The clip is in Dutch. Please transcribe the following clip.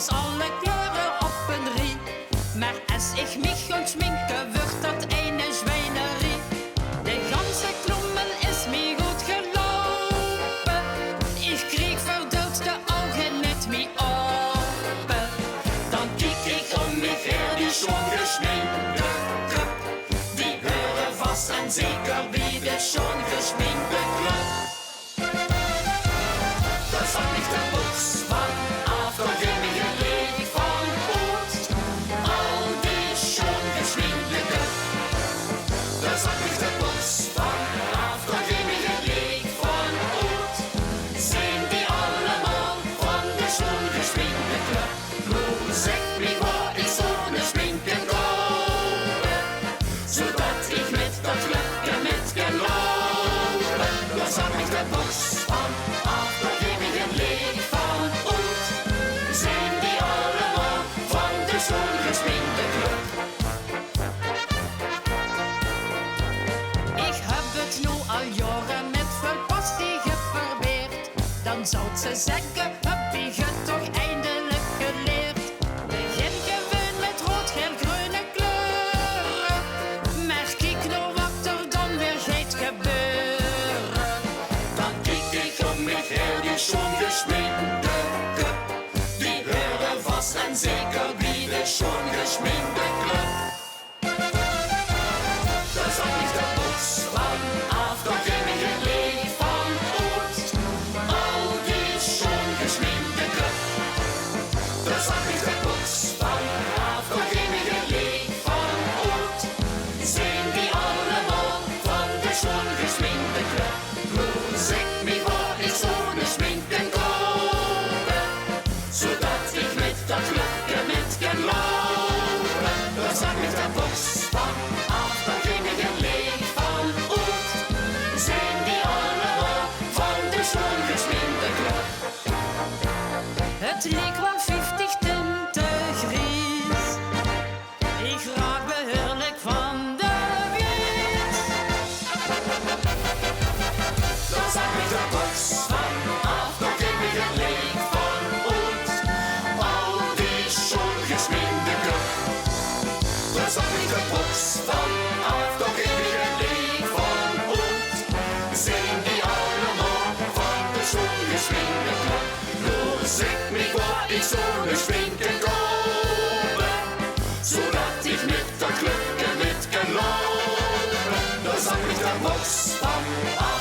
aus alle kleuren op een rie. Maar als ich mich und schminke, wird dat eine Schweinerie. Der ganze Klummel ist mir gut gelopen. Ich krieg verdutzte Augen nicht mehr open. Dann kiek ich mich her, die schon geschminkte Club. Die hören vast en zeker wie der schon geschminkte Club. Da zag ik de box van af, dan ging ik een leeg van goed. Al die schon geschminkte Club. Da zag ik de box van af, dan ging ik een leeg van goed. Zijn die allemaal van de schon geschminkte Club? Nu zeg me waar ik zo'n schminken kopen, zodat ik met dat Clubje met kan lopen. Da zag ik de box van af, dan ging ik een leeg van goed. Zijn die allemaal van de schon geschminkte Club? Ik heb het nu al jaren met veel passie geprobeerd. Dan zou ze zeggen, heb je het toch eindelijk geleerd. Begin gewoon met rood, geel, groene kleuren. Maar kijk nou wat er dan weer gaat gebeuren. Dan kijk ik om mich her, die schon geschminkte Club. Die hören vast en zeker wie de schon geschminkte Club. Da zag ik de box van af, dan ging ik een leeg van goed. Al die schon geschminkte Club. Da zag ik de box van af, dan ging ik een leeg van goed. Zijn die allemaal van de schon geschminkte Club? Nu zeg me waar ik zo'n schminken kopen, zodat ik met dat Clubje met kan lopen. Da zag ik de box van af, dan ging ik een leeg van goed. Zijn die allemaal van de schon geschminkte Club? Het leek wel 50 tinten gries. Ik raak beheerlijk van de wies. Dan zag ik de box van af, dan ging ik een leeg van goed. Al die schon geschminkte Club. Dan zag ik de box van af, dan ging ik een leeg van goed. Zijn die allemaal van de schon geschminkte Club? Nu zeg me waar ik zo'n schminken kopen, zodat ik met dat Clubje met kan lopen. Dan zag ik de box van af.